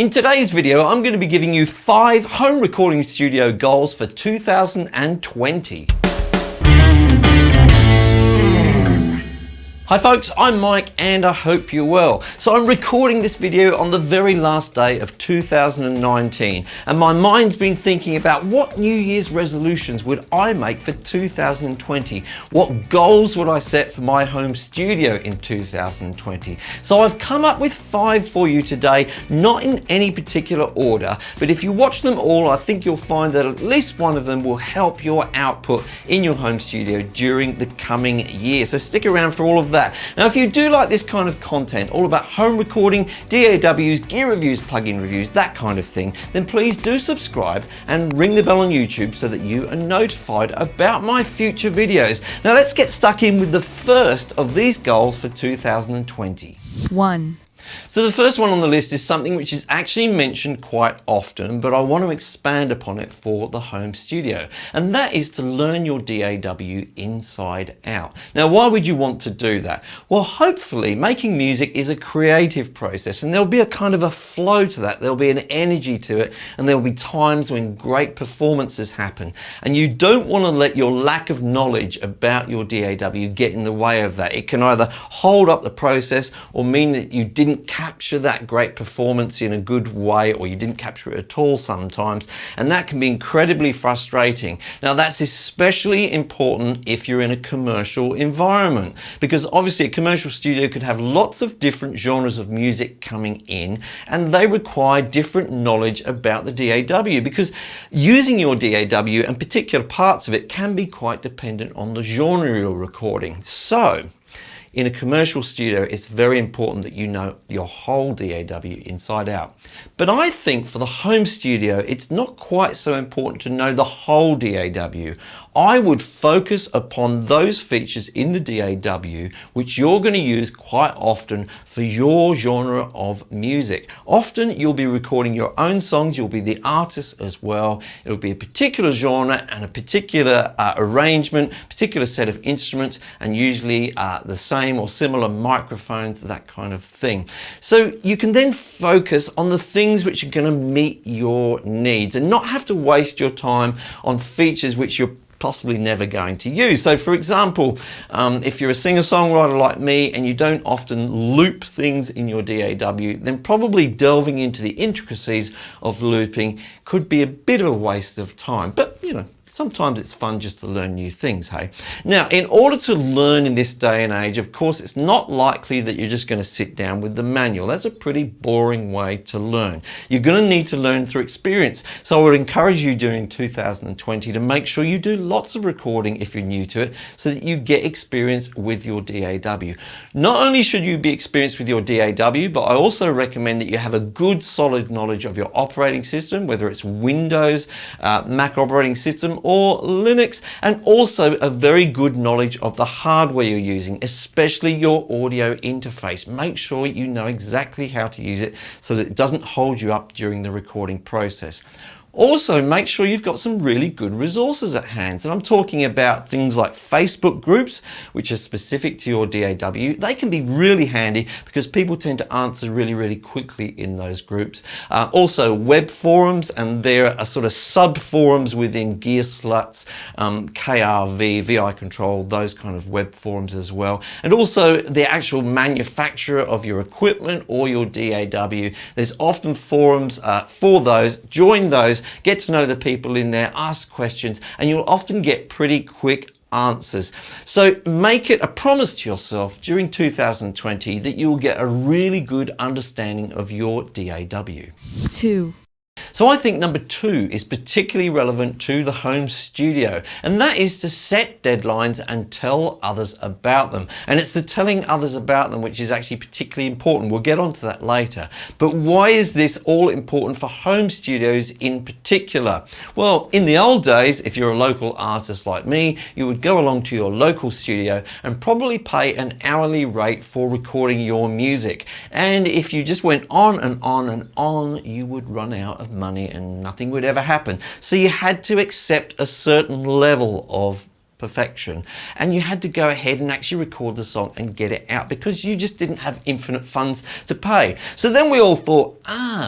In today's video, I'm going to be giving you 5 home recording studio goals for 2020. Hi folks, I'm Mike and I hope you're well. So I'm recording this video on the very last day of 2019 and my mind's been thinking about what New Year's resolutions would I make for 2020? What goals would I set for my home studio in 2020? So I've come up with 5 for you today, not in any particular order, but if you watch them all, I think you'll find that at least one of them will help your output in your home studio during the coming year. So stick around for all of that. Now, if you do like this kind of content, all about home recording, DAWs, gear reviews, plugin reviews, that kind of thing, then please do subscribe and ring the bell on YouTube so that you are notified about my future videos. Now, let's get stuck in with the first of these goals for 2020. 1. So the first one on the list is something which is actually mentioned quite often, but I want to expand upon it for the home studio, and that is to learn your DAW inside out. Now, why would you want to do that? Well, hopefully making music is a creative process and there'll be a kind of a flow to that. There'll be an energy to it and there'll be times when great performances happen, and you don't want to let your lack of knowledge about your DAW get in the way of that. It can either hold up the process or mean that you didn't capture that great performance in a good way, or you didn't capture it at all sometimes, and that can be incredibly frustrating. Now, that's especially important if you're in a commercial environment, because obviously a commercial studio could have lots of different genres of music coming in and they require different knowledge about the DAW, because using your DAW and particular parts of it can be quite dependent on the genre you're recording. So in a commercial studio, it's very important that you know your whole DAW inside out. But I think for the home studio, it's not quite so important to know the whole DAW. I would focus upon those features in the DAW which you're going to use quite often for your genre of music. Often you'll be recording your own songs, you'll be the artist as well. It'll be a particular genre and a particular arrangement, particular set of instruments, and usually the same or similar microphones, that kind of thing. So you can then focus on the things which are going to meet your needs and not have to waste your time on features which you're possibly never going to use. So for example, if you're a singer-songwriter like me and you don't often loop things in your DAW, then probably delving into the intricacies of looping could be a bit of a waste of time. But you know, sometimes it's fun just to learn new things, hey? Now, in order to learn in this day and age, of course, it's not likely that you're just going to sit down with the manual. That's a pretty boring way to learn. You're going to need to learn through experience. So I would encourage you during 2020 to make sure you do lots of recording if you're new to it, so that you get experience with your DAW. Not only should you be experienced with your DAW, but I also recommend that you have a good solid knowledge of your operating system, whether it's Windows, Mac operating system, or Linux, and also a very good knowledge of the hardware you're using, especially your audio interface. Make sure you know exactly how to use it so that it doesn't hold you up during the recording process. Also, make sure you've got some really good resources at hand. And I'm talking about things like Facebook groups, which are specific to your DAW. They can be really handy because people tend to answer really quickly in those groups. Also web forums, and there are sort of sub forums within Gearsluts, KRV, VI Control, those kind of web forums as well. And also the actual manufacturer of your equipment or your DAW. There's often forums for those. Join those. Get to know the people in there, ask questions, and you'll often get pretty quick answers. So make it a promise to yourself during 2020 that you'll get a really good understanding of your DAW. 2. So I think number 2 is particularly relevant to the home studio, and that is to set deadlines and tell others about them. And it's the telling others about them which is actually particularly important. We'll get onto that later. But why is this all important for home studios in particular? Well, in the old days, if you're a local artist like me, you would go along to your local studio and probably pay an hourly rate for recording your music. And if you just went on and on and on, you would run out of money and nothing would ever happen. So you had to accept a certain level of perfection, and you had to go ahead and actually record the song and get it out because you just didn't have infinite funds to pay. So then we all thought,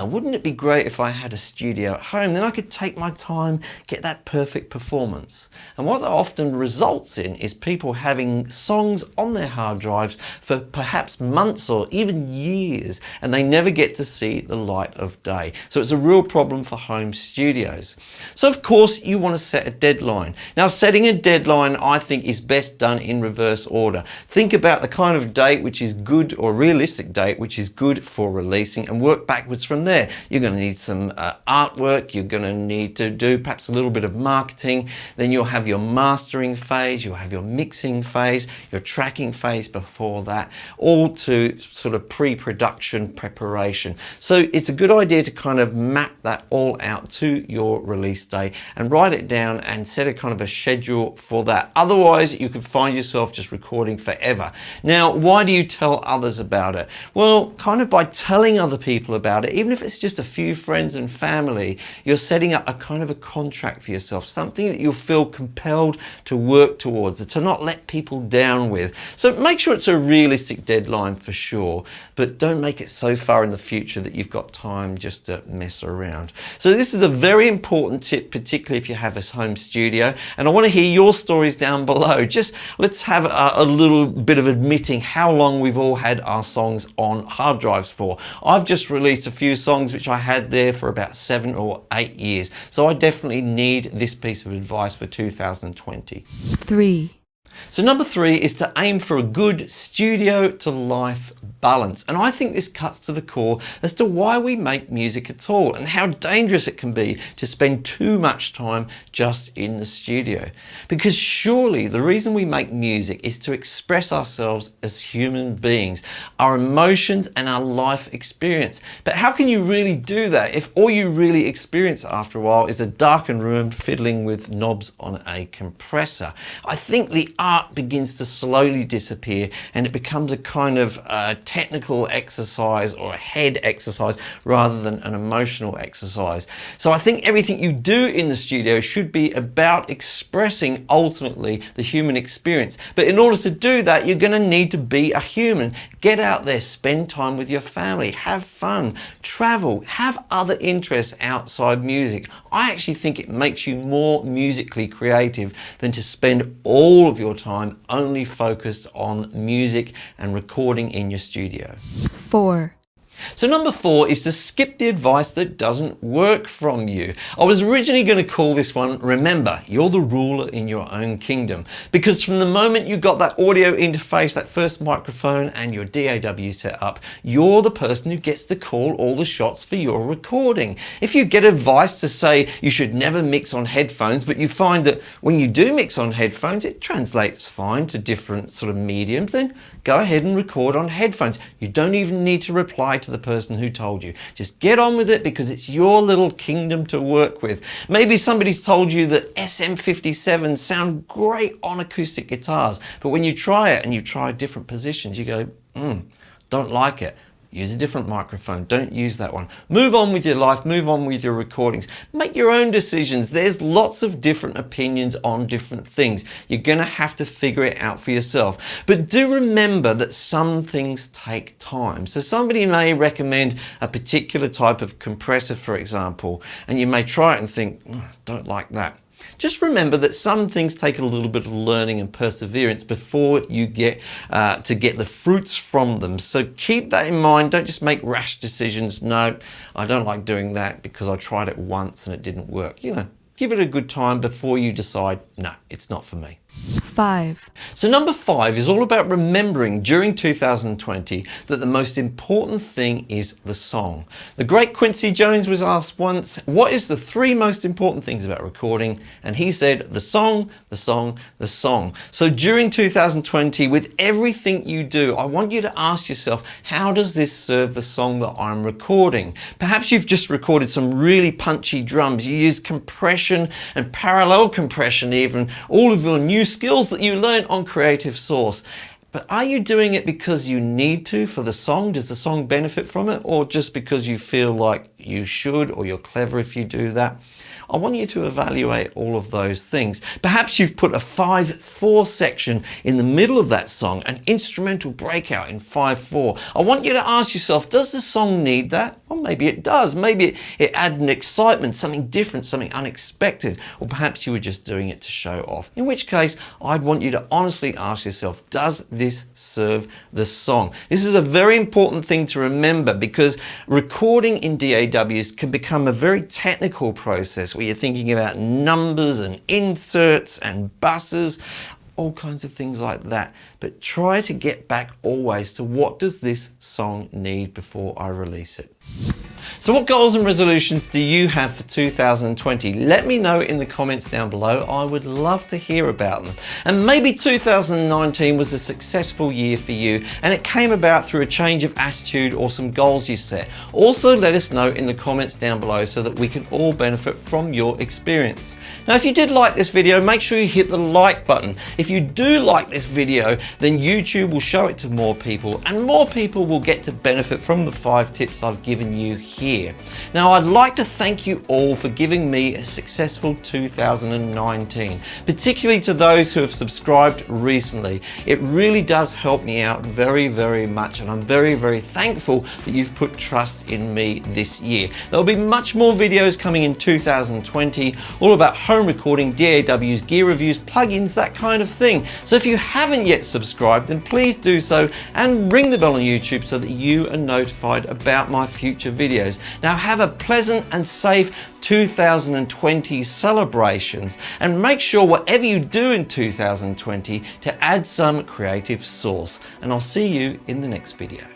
wouldn't it be great if I had a studio at home? Then I could take my time, get that perfect performance. And what that often results in is people having songs on their hard drives for perhaps months or even years, and they never get to see the light of day. So it's a real problem for home studios. So of course you want to set a deadline. Now, setting a deadline, I think, is best done in reverse order. Think about the kind of date which is good, or realistic date which is good for releasing, and work backwards from there. You're going to need some artwork, you're going to need to do perhaps a little bit of marketing, then you'll have your mastering phase, you'll have your mixing phase, your tracking phase before that, all to sort of pre-production preparation. So it's a good idea to kind of map that all out to your release day and write it down and set a kind of a schedule for that. Otherwise, you could find yourself just recording forever. Now, why do you tell others about it? Well, kind of by telling other people about it, even if it's just a few friends and family, you're setting up a kind of a contract for yourself, something that you'll feel compelled to work towards, to not let people down with. So make sure it's a realistic deadline for sure, but don't make it so far in the future that you've got time just to mess around. So this is a very important tip, particularly if you have a home studio, and I want to hear your stories down below. Just let's have a little bit of admitting how long we've all had our songs on hard drives for. I've just released a few songs which I had there for about 7 or 8 years, so I definitely need this piece of advice for 2020. 3. So number 3 is to aim for a good studio to life balance. And I think this cuts to the core as to why we make music at all and how dangerous it can be to spend too much time just in the studio. Because surely the reason we make music is to express ourselves as human beings, our emotions and our life experience. But how can you really do that if all you really experience after a while is a darkened room fiddling with knobs on a compressor? I think the art begins to slowly disappear and it becomes a kind of technical exercise or a head exercise rather than an emotional exercise. So I think everything you do in the studio should be about expressing ultimately the human experience. But in order to do that, you're going to need to be a human. Get out there, spend time with your family, have fun, travel, have other interests outside music. I actually think it makes you more musically creative than to spend all of your time only focused on music and recording in your studio. 4. So number 4 is to skip the advice that doesn't work from you. I was originally going to call this one, remember, you're the ruler in your own kingdom. Because from the moment you got that audio interface, that first microphone and your DAW set up, you're the person who gets to call all the shots for your recording. If you get advice to say you should never mix on headphones, but you find that when you do mix on headphones, it translates fine to different sort of mediums, then go ahead and record on headphones. You don't even need to reply to the person who told you. Just get on with it because it's your little kingdom to work with. Maybe somebody's told you that SM57s sound great on acoustic guitars, but when you try it and you try different positions, you go, don't like it. Use a different microphone. Don't use that one. Move on with your life. Move on with your recordings. Make your own decisions. There's lots of different opinions on different things. You're going to have to figure it out for yourself. But do remember that some things take time. So somebody may recommend a particular type of compressor, for example, and you may try it and think, don't like that. Just remember that some things take a little bit of learning and perseverance before you get to get the fruits from them. So keep that in mind. Don't just make rash decisions. No, I don't like doing that because I tried it once and it didn't work. You know, give it a good time before you decide, no, it's not for me. 5. So number 5 is all about remembering during 2020 that the most important thing is the song. The great Quincy Jones was asked once, what is the 3 most important things about recording? And he said, the song, the song, the song. So during 2020, with everything you do, I want you to ask yourself, how does this serve the song that I'm recording? Perhaps you've just recorded some really punchy drums. You use compression and parallel compression even, all of your new skills that you learn on Creative Source. But are you doing it because you need to for the song? Does the song benefit from it? Or just because you feel like you should, or you're clever if you do that. I want you to evaluate all of those things. Perhaps you've put a 5/4 section in the middle of that song, an instrumental breakout in 5/4. I want you to ask yourself, does the song need that? Well, maybe it does. Maybe it added an excitement, something different, something unexpected, or perhaps you were just doing it to show off. In which case, I'd want you to honestly ask yourself, does this serve the song? This is a very important thing to remember, because recording in DAWs can become a very technical process where you're thinking about numbers and inserts and buses, all kinds of things like that. But try to get back always to, what does this song need before I release it? So what goals and resolutions do you have for 2020? Let me know in the comments down below. I would love to hear about them. And maybe 2019 was a successful year for you and it came about through a change of attitude or some goals you set. Also, let us know in the comments down below so that we can all benefit from your experience. Now, if you did like this video, make sure you hit the like button. If you do like this video, then YouTube will show it to more people and more people will get to benefit from the 5 tips I've given you here. Now, I'd like to thank you all for giving me a successful 2019, particularly to those who have subscribed recently. It really does help me out very, very much, and I'm very, very thankful that you've put trust in me this year. There'll be much more videos coming in 2020, all about home recording, DAWs, gear reviews, plugins, that kind of thing. So if you haven't yet subscribed, then please do so and ring the bell on YouTube so that you are notified about my future videos. Now, have a pleasant and safe 2020 celebrations, and make sure whatever you do in 2020 to add some creative sauce. And I'll see you in the next video.